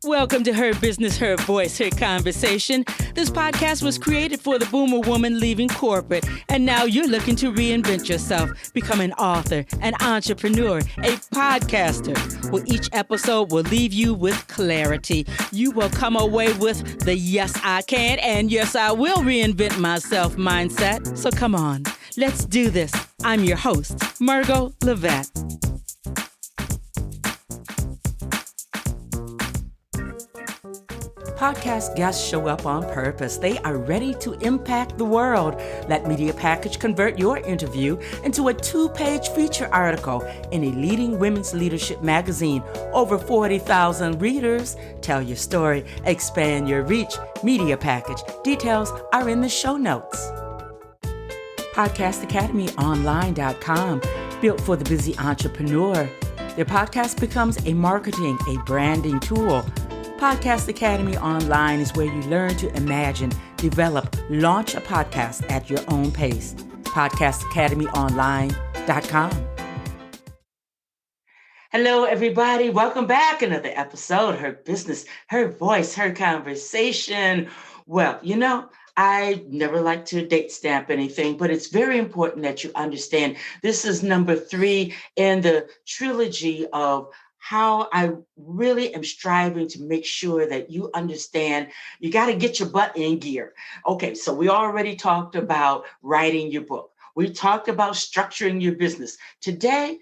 Welcome to Her Business, Her Voice, Her Conversation. This podcast was created for the boomer woman leaving corporate, and now you're looking to reinvent yourself, become an author, an entrepreneur, a podcaster. Well, each episode will leave you with clarity. You will come away with the yes, I can and yes, I will reinvent myself mindset. So come on, let's do this. I'm your host, Margo Lovett. Podcast guests show up on purpose. They are ready to impact the world. Let Media Package convert your interview into a 2-page feature article in a leading women's leadership magazine. Over 40,000 readers. Tell your story. Expand your reach. Media Package. Details are in the show notes. PodcastAcademyOnline.com. Built for the busy entrepreneur. Their podcast becomes a marketing, a branding tool. Podcast Academy Online is where you learn to imagine, develop, launch a podcast at your own pace. PodcastAcademyOnline.com. Hello, everybody. Welcome back. Another episode, Her Business, Her Voice, Her Conversation. Well, I never like to date stamp anything, but it's very important that you understand this is number 3 in the trilogy of how I really am striving to make sure that you understand you got to get your butt in gear. Okay, so we already talked about writing your book. We talked about structuring your business. Today,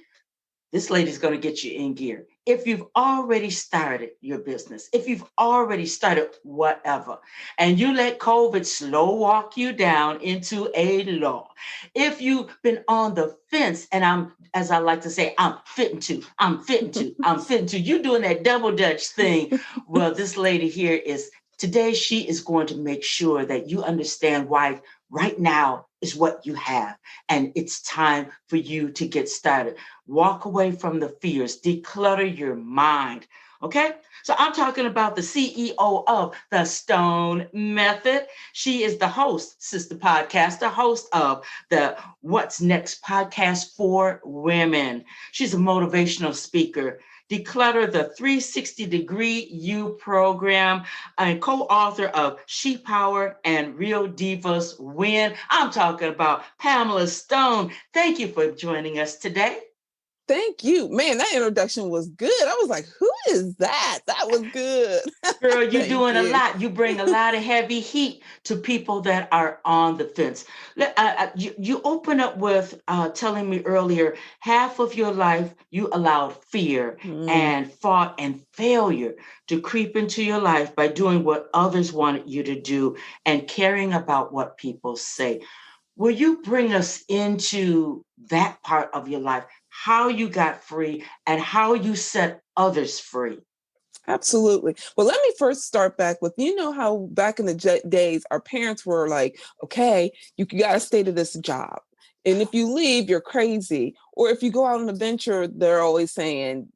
this lady's going to get you in gear. If you've already started your business, if you've already started whatever, and you let COVID slow walk you down into a law, if you've been on the fence, and I'm fitting to, you're doing that double dutch thing. Well, this lady here today she is going to make sure that you understand why right now is what you have. And it's time for you to get started. Walk away from the fears, declutter your mind. Okay? So I'm talking about the CEO of the Stone Method. She is the host, sister podcaster, host of the What's Next podcast for women. She's a motivational speaker. Declutter the 360-degree You program, and co-author of She Power and Real Divas Win. I'm talking about Pamela Stone. Thank you for joining us today. Thank you. Man, that introduction was good. I was like, who is that? That was good. Girl, you're doing a lot. You bring a lot of heavy heat to people that are on the fence. You open up with telling me earlier, half of your life you allowed fear and thought and failure to creep into your life by doing what others wanted you to do and caring about what people say. Will you bring us into that part of your life, how you got free and how you set others free? Absolutely. Well, let me first start back with, how back in the days, our parents were like, okay, you got to stay to this job. And if you leave, you're crazy. Or if you go out on a venture, they're always saying,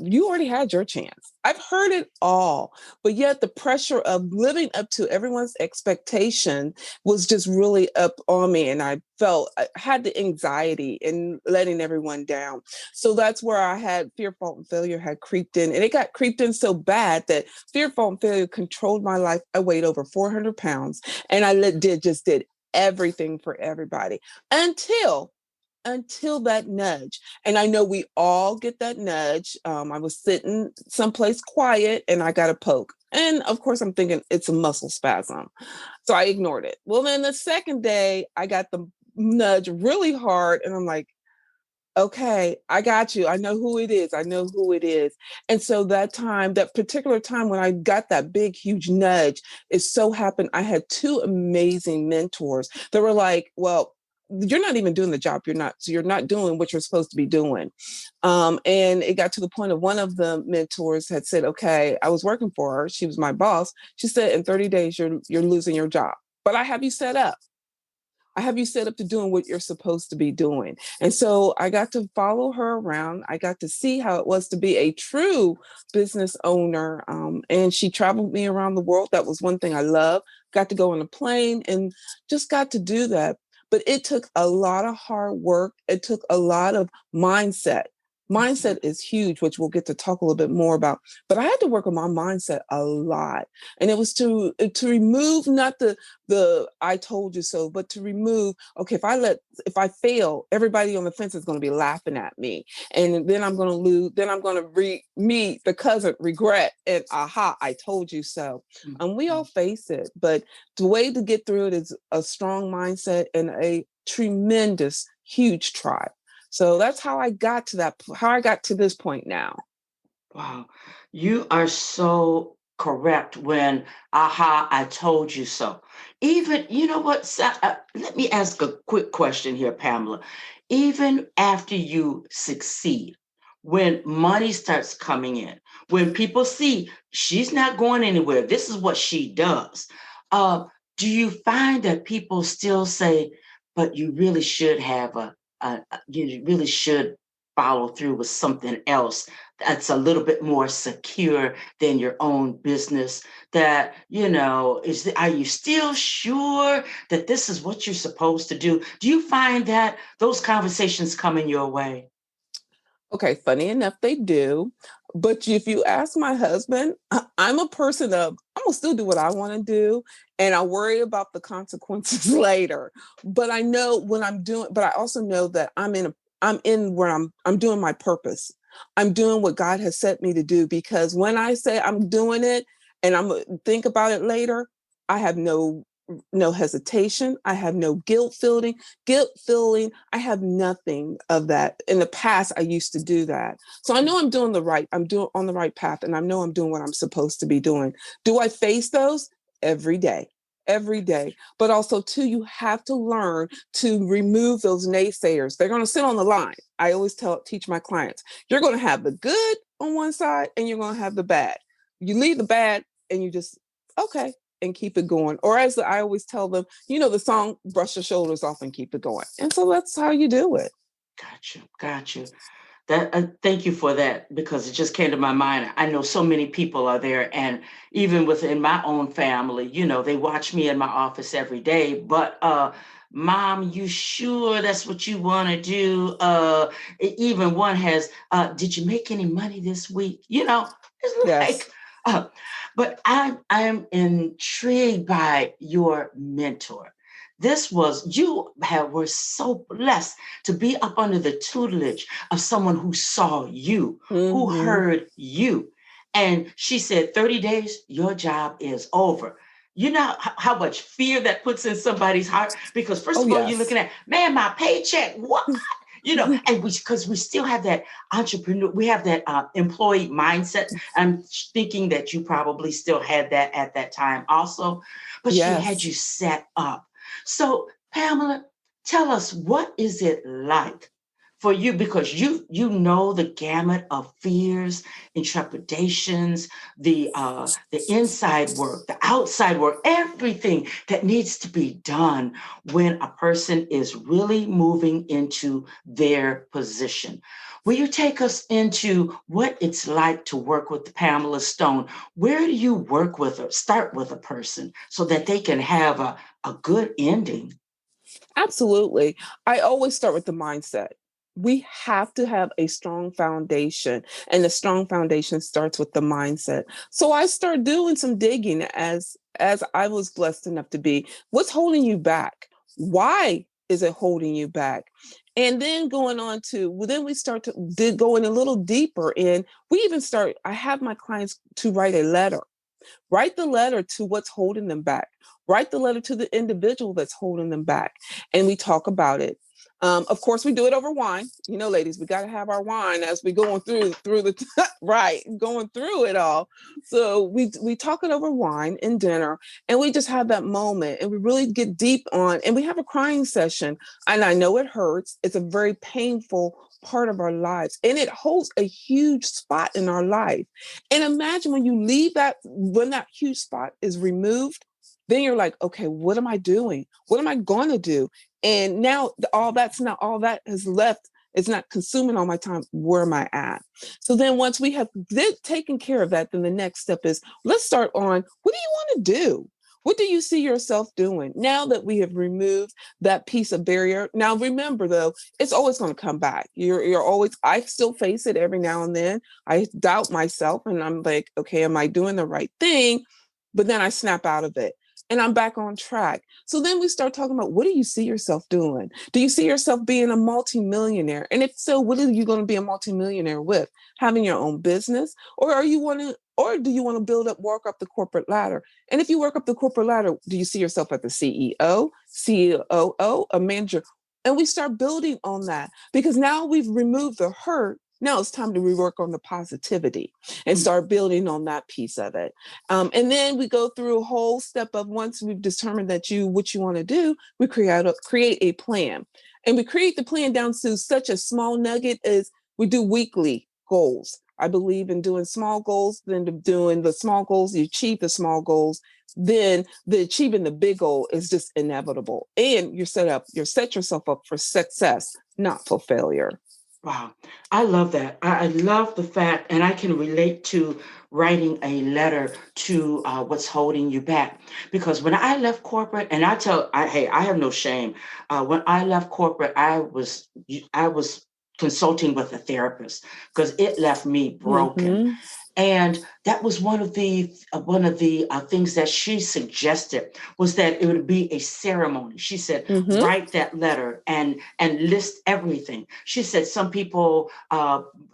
you already had your chance. I've heard it all, but yet the pressure of living up to everyone's expectation was just really up on me. And I had the anxiety and letting everyone down. So that's where I had fear, fault, and failure had creeped in. And it got creeped in so bad that fear, fault, and failure controlled my life. I weighed over 400 pounds and I did everything for everybody until that nudge. And I know we all get that nudge. I was sitting someplace quiet and I got a poke. And of course, I'm thinking it's a muscle spasm. So I ignored it. Well, then the second day, I got the nudge really hard. And I'm like, okay, I got you. I know who it is. And so that particular time when I got that big, huge nudge, it so happened I had 2 amazing mentors that were like, well, you're not even doing the job. You're not doing what you're supposed to be doing. And it got to the point of one of the mentors had said, okay, I was working for her. She was my boss. She said, in 30 days, you're losing your job, but I have you set up. To doing what you're supposed to be doing. And so I got to follow her around. I got to see how it was to be a true business owner. And she traveled me around the world. That was one thing I loved. Got to go on a plane and just got to do that. But it took a lot of hard work. It took a lot of mindset. Mindset is huge, which we'll get to talk a little bit more about. But I had to work on my mindset a lot. And it was to remove not the I told you so, but to remove, okay, if I fail, everybody on the fence is going to be laughing at me. And then I'm going to lose, then I'm going to meet the cousin regret and aha, I told you so. And we all face it. But the way to get through it is a strong mindset and a tremendous, huge tribe. So that's how I got to this point now. Wow. You are so correct when, aha, I told you so. Even, you know what? Let me ask a quick question here, Pamela. Even after you succeed, when money starts coming in, when people see she's not going anywhere, this is what she does. Uh, do you find that people still say, but you really should have you really should follow through with something else that's a little bit more secure than your own business, that, are you still sure that this is what you're supposed to do? Do you find that those conversations coming your way? Okay, funny enough, they do. But if you ask my husband, I'm a person of, I'm gonna still do what I want to do, and I worry about the consequences later. But I know when I'm doing, but I also know that I'm in where I'm doing my purpose. I'm doing what God has set me to do, because when I say I'm doing it and I'm gonna think about it later, I have no hesitation. I have no guilt feeling. I have nothing of that. In the past, I used to do that. So I know I'm doing on the right path, and I know I'm doing what I'm supposed to be doing. Do I face those every day? Every day. But also too, you have to learn to remove those naysayers. They're going to sit on the line. I always teach my clients, you're going to have the good on one side and you're going to have the bad. You leave the bad and you just, okay, and keep it going. Or as I always tell them, the song, brush your shoulders off and keep it going. And so that's how you do it. Got you. Thank you for that, because it just came to my mind. I know so many people are there, and even within my own family, they watch me in my office every day. But Mom, you sure that's what you want to do? Even one has, did you make any money this week? It's Yes. like, uh, but I'm intrigued by your mentor. Were so blessed to be up under the tutelage of someone who saw you, who Mm-hmm. heard you. And she said, 30 days, your job is over. You know how much fear that puts in somebody's heart? Because first Oh, of all, you're yes. looking at, man, my paycheck, what? And because we still have that entrepreneur, we have that employee mindset. I'm thinking that you probably still had that at that time also, but she had Yes. you set up. So, Pamela, tell us, what is it like for you? Because you know the gamut of fears and trepidations, the inside work, the outside work, everything that needs to be done when a person is really moving into their position. Will you take us into what it's like to work with Pamela Stone? Where do you work with or start with a person so that they can have a good ending? Absolutely. I always start with the mindset. We have to have a strong foundation, and the strong foundation starts with the mindset. So I start doing some digging as I was blessed enough to be. What's holding you back? Why is it holding you back? And then going on to, well, then we start to go in a little deeper, and I have my clients to write a letter. Write the letter to what's holding them back. Write the letter to the individual that's holding them back. And we talk about it. Of course, we do it over wine. Ladies, we got to have our wine as we going through the right, going through it all. So we talk it over wine and dinner, and we just have that moment, and we really get deep on, and we have a crying session. And I know it hurts. It's a very painful part of our lives, and it holds a huge spot in our life. And imagine when that huge spot is removed, then you're like, okay, what am I doing? What am I going to do? And now all that is left. It's not consuming all my time. Where am I at? So then once we have taken care of that, then the next step is, let's start on, what do you want to do? What do you see yourself doing now that we have removed that piece of barrier? Now, remember though, it's always going to come back. You're always, I still face it every now and then. I doubt myself and I'm like, okay, am I doing the right thing? But then I snap out of it and I'm back on track. So then we start talking about, what do you see yourself doing? Do you see yourself being a multimillionaire? And if so, what are you going to be a multimillionaire with? Having your own business? Or are you want to, or do you want to work up the corporate ladder? And if you work up the corporate ladder, do you see yourself as the CEO, COO, a manager? And we start building on that because now we've removed the hurt. Now it's time to rework on the positivity and start building on that piece of it. And then we go through a whole step of, once we've determined that what you want to do, we create a plan. And we create the plan down to such a small nugget as we do weekly goals. I believe in doing small goals, then doing the small goals, you achieve the small goals, then the achieving the big goal is just inevitable. And you set yourself up for success, not for failure. Wow. I love that. I love the fact, and I can relate to writing a letter to what's holding you back. Because when I left corporate, and hey, I have no shame. When I left corporate, I was consulting with a therapist because it left me broken. Mm-hmm. And that was one of the things that she suggested, was that it would be a ceremony. She said, Mm-hmm. write that letter and list everything. She said some people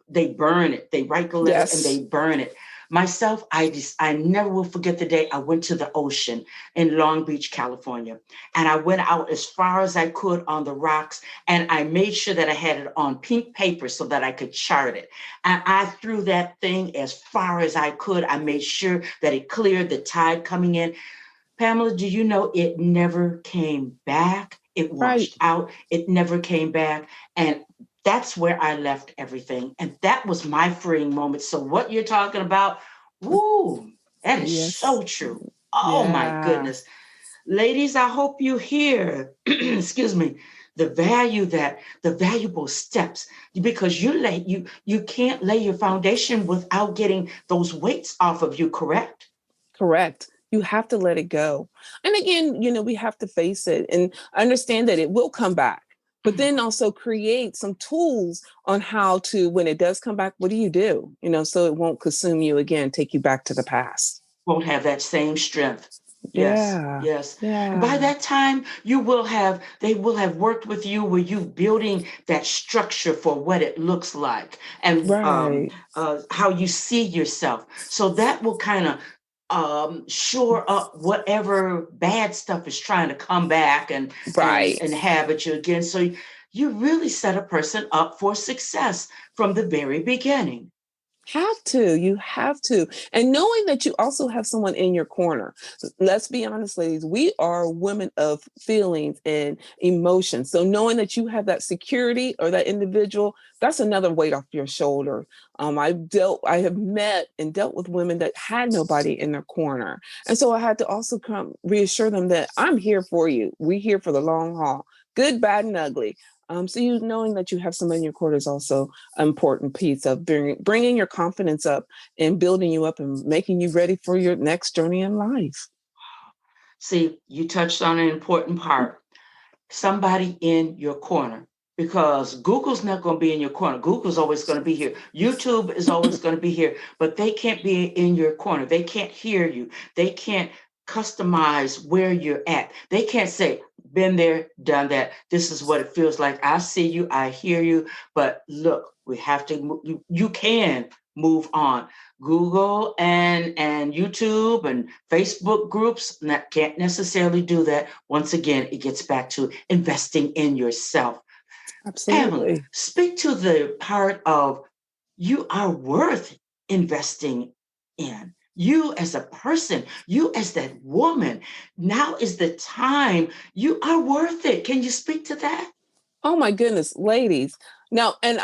they burn it. They write the letter and Yes. they burn it. Myself, I never will forget the day I went to the ocean in Long Beach, California, and I went out as far as I could on the rocks, and I made sure that I had it on pink paper so that I could chart it. And I threw that thing as far as I could. I made sure that it cleared the tide coming in. Pamela, do you know it never came back? It Right. washed out. It never came back. And that's where I left everything. And that was my freeing moment. So what you're talking about, woo, that is Yes. so true. Oh my Yeah. goodness. Ladies, I hope you hear, excuse me, the valuable steps, because you can't lay your foundation without getting those weights off of you, correct? Correct. You have to let it go. And again, we have to face it and understand that it will come back, but then also create some tools on how to, when it does come back, what do you do? So it won't consume you again, take you back to the past. Won't have that same strength. Yes, Yeah. yes. And by Yeah. that time, they will have worked with you where you building that structure for what it looks like and Right. how you see yourself. So that will kind of shore up whatever bad stuff is trying to come back and Right. inhabit you again. So you really set a person up for success from the very beginning. You have to. And knowing that you also have someone in your corner. Let's be honest, ladies, we are women of feelings and emotions. So knowing that you have that security or that individual, that's another weight off your shoulder. I have met and dealt with women that had nobody in their corner. And so I had to also come reassure them that I'm here for you. We're here for the long haul, good, bad, and ugly. So you knowing that you have someone in your corner is also important piece of bringing your confidence up and building you up and making you ready for your next journey in life. See, you touched on an important part. Somebody in your corner, because Google's not going to be in your corner. Google's always going to be here. YouTube is always going to be here, but they can't be in your corner. They can't hear you. They can't customize where you're at. They can't say, been there, done that. This is what it feels like. I see you, I hear you, but look, we have to you can move on. Google and YouTube and Facebook groups can't necessarily do that. Once again, it gets back to investing in yourself. Pamela, Absolutely. speak to the part of you are worth investing in. You as a person, you as that woman, now is the time. You are worth it. Can you speak to that? Oh my goodness, ladies. Now, and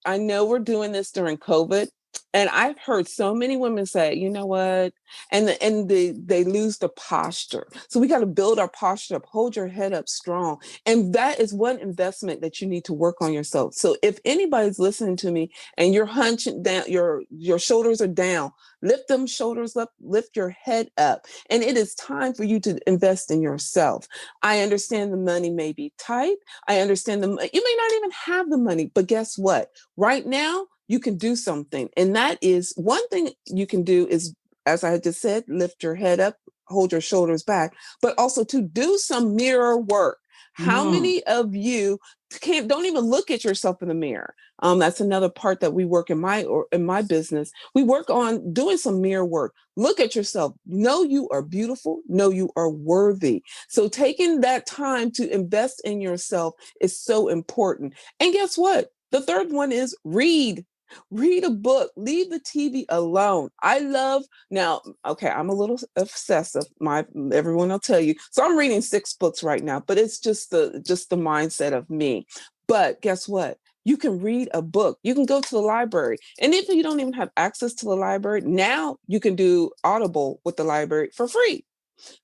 I know we're doing this during COVID. And I've heard so many women say, you know what, and they lose the posture. So we got to build our posture up, hold your head up strong, and that is one investment that you need to work on yourself. So if anybody's listening to me and you're hunching down, your shoulders are down, lift them shoulders up, lift your head up, and it is time for you to invest in yourself. I understand the money may be tight. I understand you may not even have the money, but guess what? Right now, you can do something. And that is one thing you can do is, as I just said, lift your head up, hold your shoulders back, but also to do some mirror work. How Mm. many of you don't even look at yourself in the mirror? That's another part that we work in my business. We work on doing some mirror work. Look at yourself. Know you are beautiful. Know you are worthy. So taking that time to invest in yourself is so important. And guess what? The third one is read. Read a book, leave the TV alone. I love now, okay, I'm a little obsessive. Everyone will tell you. So I'm reading 6 books right now, but it's just the mindset of me. But guess what? You can read a book. You can go to the library. And if you don't even have access to the library, now you can do Audible with the library for free.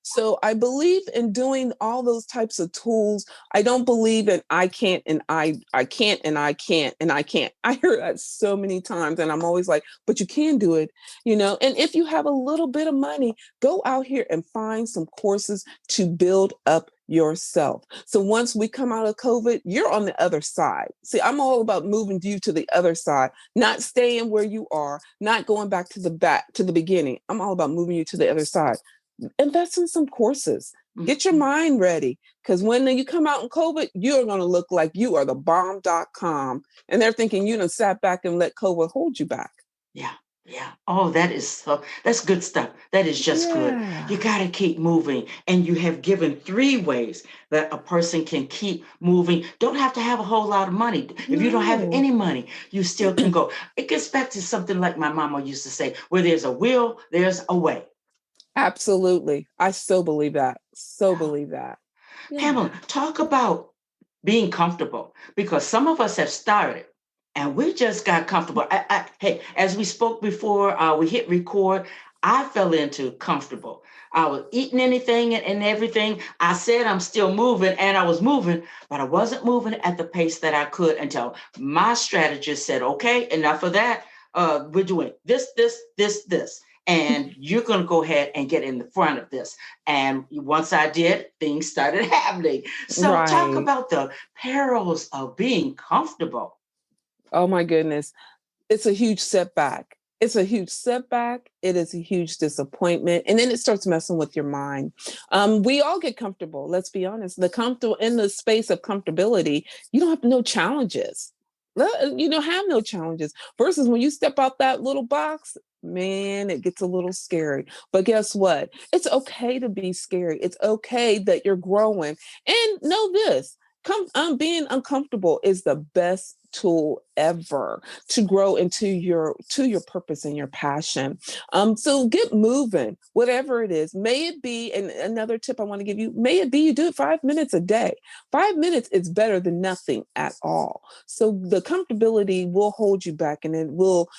So I believe in doing all those types of tools. I don't believe in I can't and I can't and I can't and I can't. I hear that so many times and I'm always like, but you can do it, you know. And if you have a little bit of money, go out here and find some courses to build up yourself. So once we come out of COVID, you're on the other side. See, I'm all about moving you to the other side, not staying where you are, not going back to the beginning. I'm all about moving you to the other side. Invest in some courses. Get your Mhm. mind ready. Because when you come out in COVID, you're going to look like you are the bomb.com. And they're thinking you done sat back and let COVID hold you back. Yeah. Yeah. Oh, that's good stuff. That is just good. You Yeah. got to keep moving. And you have given 3 ways that a person can keep moving. Don't have to have a whole lot of money. If you don't have No. any money, you still can go. It gets back to something like my mama used to say, where there's a will, there's a way. Absolutely. I so believe that. So Yeah. believe that. Yeah. Pamela, talk about being comfortable because some of us have started and we just got comfortable. Hey, as we spoke before, we hit record. I fell into comfortable. I was eating anything and everything. I said I'm still moving and I was moving, but I wasn't moving at the pace that I could until my strategist said, okay, enough of that. We're doing this. And you're going to go ahead and get in the front of this. And once I did, things started happening. So, talk Right. about the perils of being comfortable. Oh my goodness. It's a huge setback. It's a huge setback. It is a huge disappointment. And then it starts messing with your mind. We all get comfortable. Let's be honest. In the space of comfortability, you don't have no challenges. You don't have no challenges. Versus when you step out that little box, man, it gets a little scary. But guess what? It's okay to be scary. It's okay that you're growing. And know this. Being uncomfortable is the best tool ever to grow to your purpose and your passion. So get moving, whatever it is. May it be, and another tip I want to give you, may it be you do it 5 minutes a day. 5 minutes is better than nothing at all. So the comfortability will hold you back and it will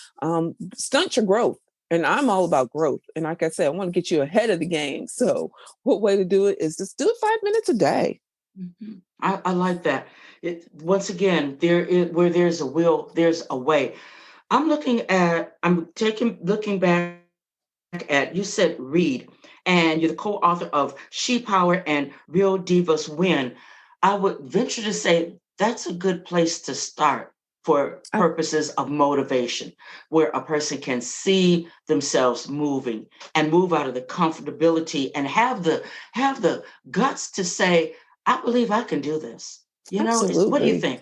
stunt your growth. And I'm all about growth. And like I said, I want to get you ahead of the game. So what way to do it is just do it 5 minutes a day. Mhm. I like that. Once again, where there's a will, there's a way. Looking back at, you said read, and you're the co-author of She Power and Real Divas Win. I would venture to say that's a good place to start for I, purposes of motivation, where a person can see themselves moving and move out of the comfortability and have the guts to say, I believe I can do this. What do you Absolutely. think?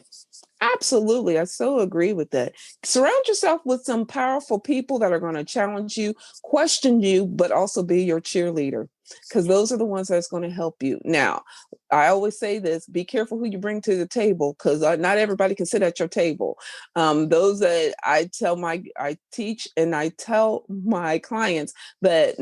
Absolutely. I so agree with that. Surround yourself with some powerful people that are going to challenge you, question you, but also be your cheerleader because those are the ones that's going to help you. Now, I always say this, be careful who you bring to the table because not everybody can sit at your table. Those that I teach and I tell my clients that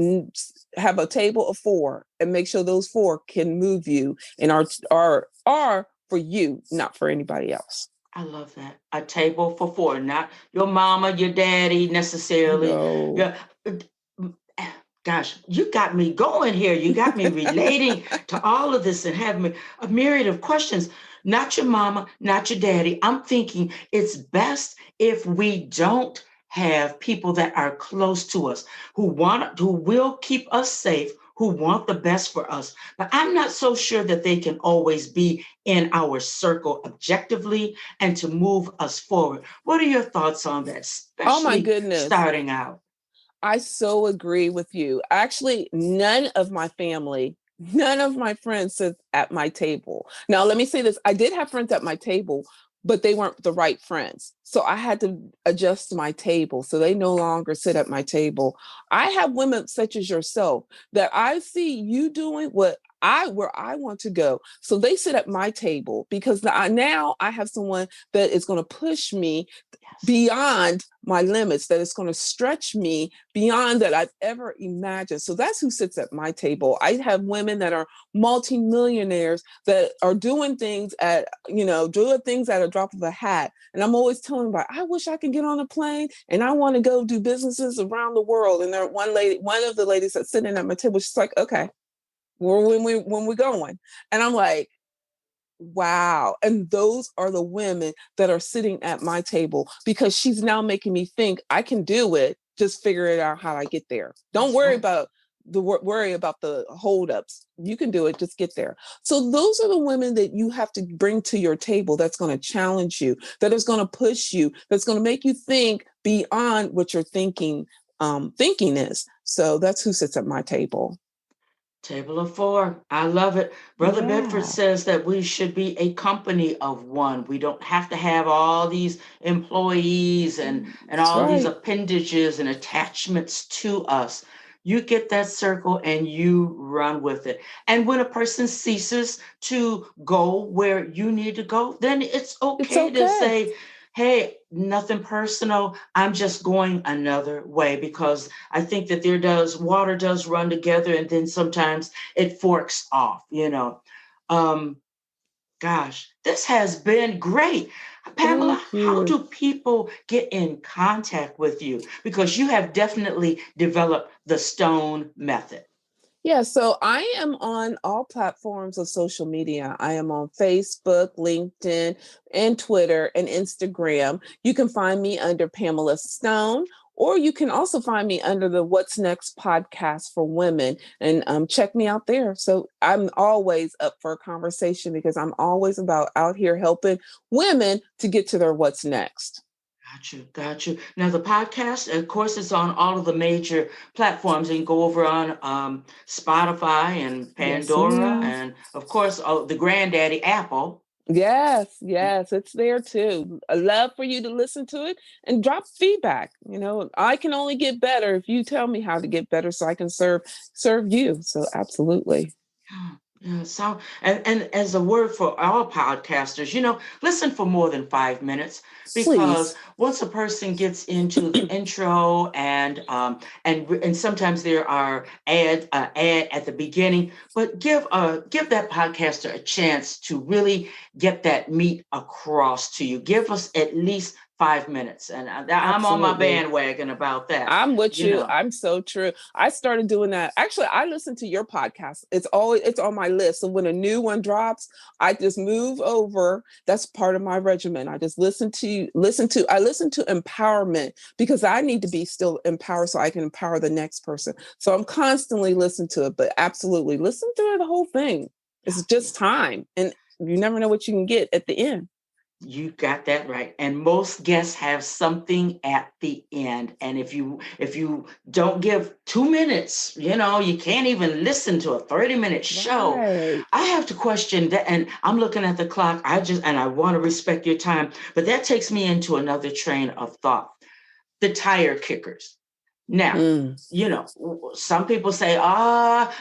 have a table of 4 and make sure those 4 can move you and are for you, not for anybody else. I love that. A table for four, not your mama, your daddy necessarily. No. Yeah. Gosh, you got me going here. You got me relating to all of this and having me a myriad of questions. Not your mama, not your daddy. I'm thinking it's best if we don't have people that are close to us who will keep us safe, who want the best for us. But I'm not so sure that they can always be in our circle objectively and to move us forward. What are your thoughts on that, Oh my especially goodness. starting out? I so agree with you. Actually, none of my family, none of my friends sit at my table. Now, let me say this. I did have friends at my table, but they weren't the right friends. So I had to adjust my table. So they no longer sit at my table. I have women such as yourself that I see you doing where I want to go. So they sit at my table because now I have someone that is going to push me Yes. beyond my limits, that it's going to stretch me beyond that I've ever imagined. So that's who sits at my table. I have women that are multimillionaires that are doing things doing things at a drop of a hat. And I'm always telling them, I wish I could get on a plane and I want to go do businesses around the world. And there one of the ladies that's sitting at my table, she's like, okay, when we going? And I'm like, wow. And those are the women that are sitting at my table because she's now making me think I can do it. Just figure it out how I get there. Don't That's worry right. about the holdups. You can do it. Just get there. So those are the women that you have to bring to your table. That's going to challenge you. That is going to push you. That's going to make you think beyond what you're thinking is. So that's who sits at my table. Table of four. I love it. Brother Bedford Yeah, says that we should be a company of one. We don't have to have all these employees and that's all these right. appendages and attachments to us. You get that circle and you run with it. And when a person ceases to go where you need to go, then it's It's okay to okay. say, hey, nothing personal. I'm just going another way because I think that water does run together and then sometimes it forks off. Um, gosh, this has been great. Pamela, Thank how you. do people get in contact with you? Because you have definitely developed the Stone method. Yeah, so I am on all platforms of social media. I am on Facebook, LinkedIn, and Twitter and Instagram. You can find me under Pamela Stone, or you can also find me under the What's Next podcast for women and check me out there. So I'm always up for a conversation because I'm always about out here helping women to get to their what's next. Got you, got you. Now the podcast, of course, is on all of the major platforms. You can go over on Spotify and Yes, Pandora, ma'am. and of course, the granddaddy Apple. Yes, yes, it's there too. I love for you to listen to it and drop feedback. I can only get better if you tell me how to get better so I can serve you. So absolutely. Yeah, yeah. So, and as a word for all podcasters, listen for more than 5 minutes because Please. once a person gets into the intro and sometimes there are ad at the beginning, but give that podcaster a chance to really get that meat across to you. Give us at least 5 minutes, and I'm on my Absolutely. bandwagon about that. I'm with You you. know. I'm so true. I started doing that. Actually, I listen to your podcast. It's on my list. So when a new one drops, I just move over. That's part of my regimen. I just I listen to empowerment because I need to be still empowered so I can empower the next person. So I'm constantly listening to it, but absolutely listen through the whole thing. It's Yeah. just time. And you never know what you can get at the end. You got that right. And most guests have something at the end. And if you don't give 2 minutes, you can't even listen to a 30-minute show. Right. I have to question that. And I'm looking at the clock. I want to respect your time. But that takes me into another train of thought. The tire kickers. Now, Mm, some people say,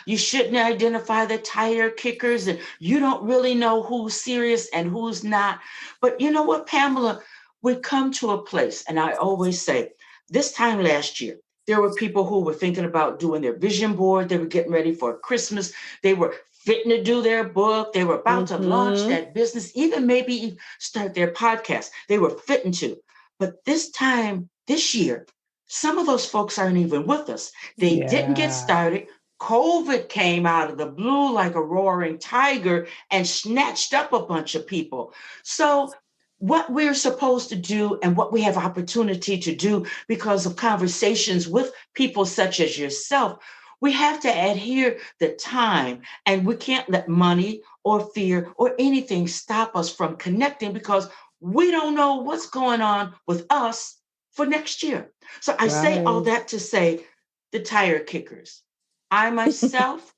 you shouldn't identify the tire kickers and you don't really know who's serious and who's not. But you know what, Pamela? We come to a place, and I always say, this time last year, there were people who were thinking about doing their vision board. They were getting ready for Christmas. They were fitting to do their book. They were about to launch Mm-hmm. that business, even maybe start their podcast. They were fitting to. But this year, some of those folks aren't even with us. They didn't get Yeah. started. COVID came out of the blue like a roaring tiger and snatched up a bunch of people. So what we're supposed to do and what we have opportunity to do because of conversations with people such as yourself, we have to adhere the time, and we can't let money or fear or anything stop us from connecting because we don't know what's going on with us for next year. So I say all Right. that to say the tire kickers. I myself,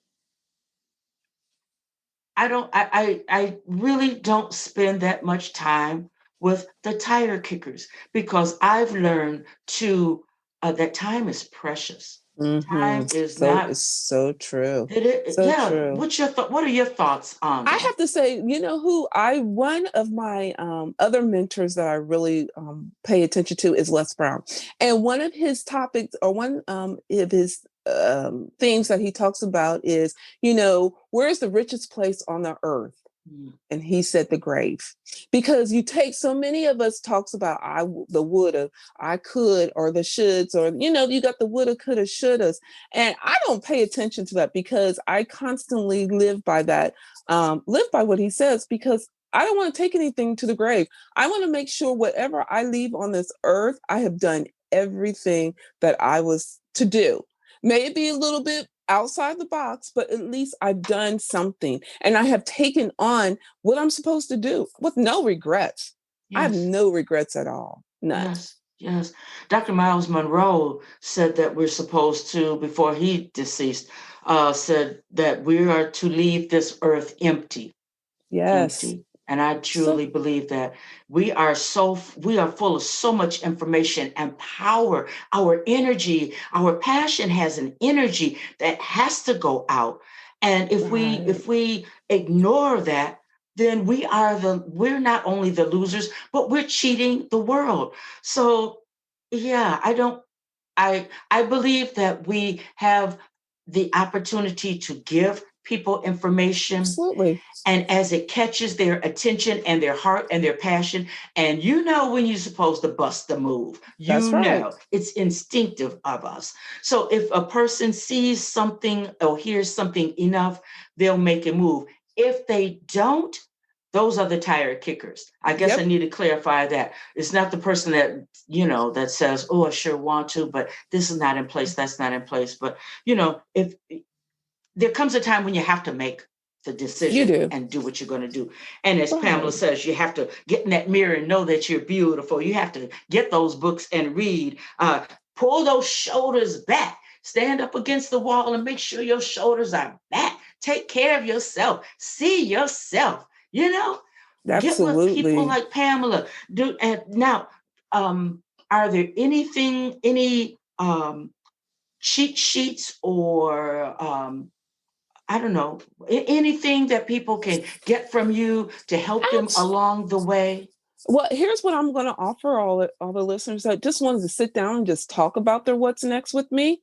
I really don't spend that much time with the tire kickers because I've learned to that time is precious. Mm-hmm. Time is So not. it's so true. So Yeah. true. What are your thoughts on I that? have to say, one of my other mentors that I really pay attention to is Les Brown. And one of his topics, or one of his themes that he talks about is, where's the richest place on the earth? Mm. And he said the grave, because you take so many of us talks about the woulda, I could, or the shoulds, or you got the woulda, coulda, shouldas, and I don't pay attention to that because I constantly live by that, live by what he says, because I don't want to take anything to the grave. I want to make sure whatever I leave on this earth, I have done everything that I was to do. Maybe a little bit outside the box, but at least I've done something and I have taken on what I'm supposed to do with no regrets. I have Yes. no regrets at all. None. Yes. Yes. Dr. Miles Monroe said that we're supposed to, before he deceased, said that we are to leave this earth empty. Yes. Empty. And I So truly believe that we are full of so much information and power. Our energy, our passion has an energy that has to go out. And right. if we ignore that, then we're not only the losers, but we're cheating the world. So yeah, I believe that we have the opportunity to give people information, Absolutely. and as it catches their attention and their heart and their passion, and when you're supposed to bust the move, That's right. it's instinctive of us. So if a person sees something or hears something enough, they'll make a move. If they don't, those are the tire kickers. I guess I Yep. need to clarify that. It's not the person that, that says, oh, I sure want to, but this is not in place, that's not in place. But, if there comes a time when you have to make the You decision do. and do what you're going to do. And as Pamela Right. says, you have to get in that mirror and know that you're beautiful. You have to get those books and read. Pull those shoulders back. Stand up against the wall and make sure your shoulders are back. Take care of yourself. See yourself. Get with people Absolutely. like Pamela. And now, are there any cheat sheets or I don't know, anything that people can get from you to help them Abs- along the way? well, here's what I'm going to offer all the listeners that just wanted to sit down and just talk about their what's next with me.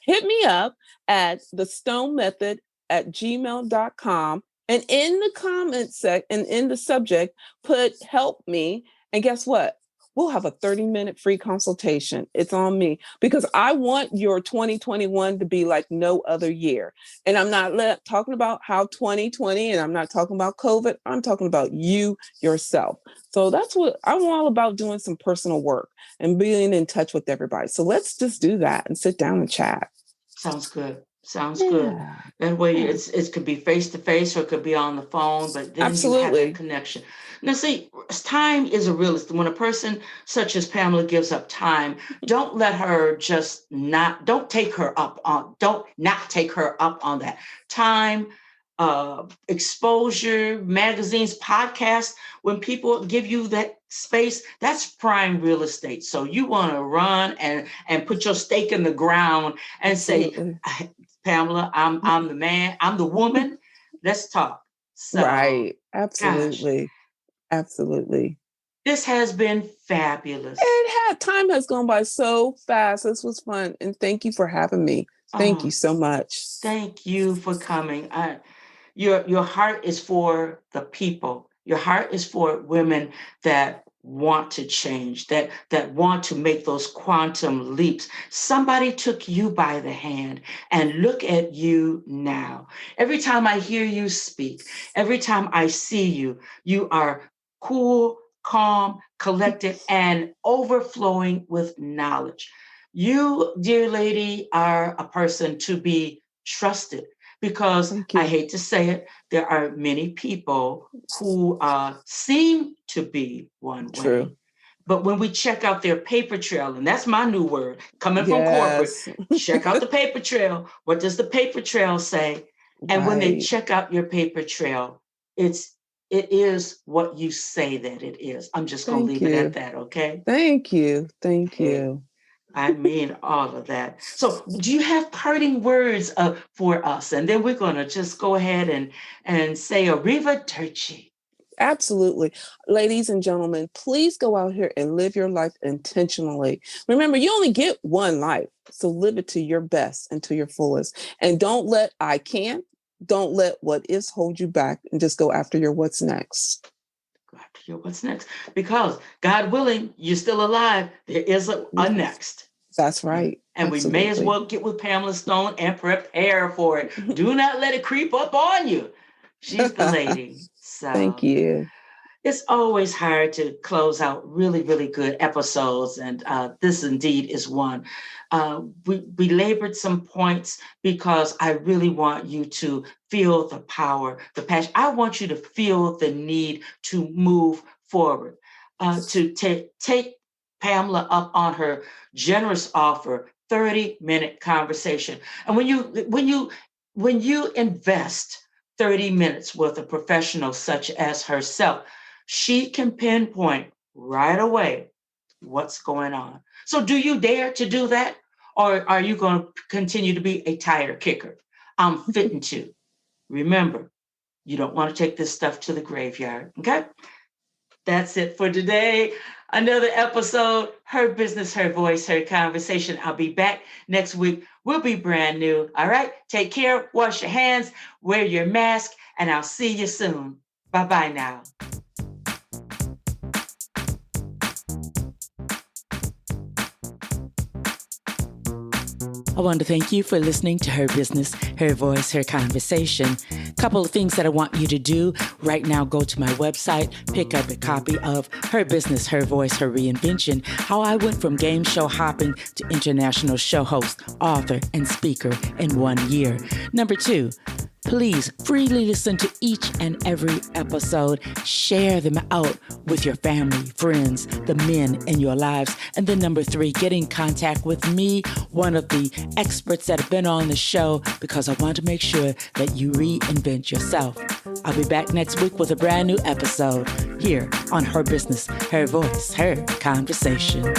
Hit me up at the stone method at gmail.com, and in the comment sec and in the subject, put help me. And guess what? We'll have a 30-minute free consultation. It's on me because I want your 2021 to be like no other year. And I'm not talking about how 2020, and I'm not talking about COVID. I'm talking about you yourself. So that's what I'm all about, doing some personal work and being in touch with everybody. So let's just do that and sit down and chat. Sounds good. Sounds good. Yeah. That way Yeah. it could be face to face or it could be on the phone, but then you have that Absolutely. connection. Now see, time is a realist. When a person such as Pamela gives up time, don't let her just not don't take her up on don't not take her up on that. Time, exposure, magazines, podcasts, when people give you that space, that's prime real estate. So you want to run and put your stake in the ground and say, Absolutely. Pamela, I'm the man, I'm the woman. Let's talk. So, Right. gosh, Absolutely. Absolutely. this has been fabulous. Time has gone by so fast. This was fun. And thank you for having me. Thank you Oh, so much. thank you for coming. Your heart is for the people. Your heart is for women that want to change, that want to make those quantum leaps. Somebody took you by the hand, and look at you now. Every time I hear you speak, every time I see you, you are cool, calm, collected, and overflowing with knowledge. You, dear lady, are a person to be trusted, because Thank I you. hate to say it, there are many people who seem to be one way. True. But when we check out their paper trail, and that's my new word coming from corporate, Yes. check out the paper trail. What does the paper trail say? And when they Right. check out your paper trail, it is what you say that it is. I'm just going to Thank leave it at you. that, okay? Thank you. Thank Hey, you. I mean all of that. So, do you have parting words for us? And then we're going to just go ahead and say arrivederci. Absolutely. Ladies and gentlemen, please go out here and live your life intentionally. Remember, you only get one life, so live it to your best and to your fullest. And don't let I can't, don't let what is hold you back, and just go after your what's next. Go after your what's next. Because God willing, you're still alive. There is a Yes, next. that's And, right. and we may as Absolutely. well get with Pamela Stone and prepare for it. Do not let it creep up on you. She's the lady. Thank So you. it's always hard to close out really, really good episodes, and this indeed is one. We labored some points because I really want you to feel the power, the passion. I want you to feel the need to move forward, to take Pamela up on her generous offer, 30-minute conversation. And when you invest 30 minutes with a professional such as herself, she can pinpoint right away what's going on. So, do you dare to do that? Or are you going to continue to be a tire kicker? I'm fitting to. Remember, you don't want to take this stuff to the graveyard. Okay? That's it for today. Another episode, Her Business, Her Voice, Her Conversation. I'll be back next week. We'll be brand new. All right? Take care, wash your hands, wear your mask, and I'll see you soon. Bye bye now. I want to thank you for listening to Her Business, Her Voice, Her Conversation. Couple of things that I want you to do right now. Go to my website, pick up a copy of Her Business, Her Voice, Her Reinvention, how I went from game show hopping to international show host, author, and speaker in 1 year. Number 2, please freely listen to each and every episode. Share them out with your family, friends, the men in your lives. And then number 3, get in contact with me, one of the experts that have been on the show, because I want to make sure that you reinvent yourself. I'll be back next week with a brand new episode here on Her Business, Her Voice, Her Conversation.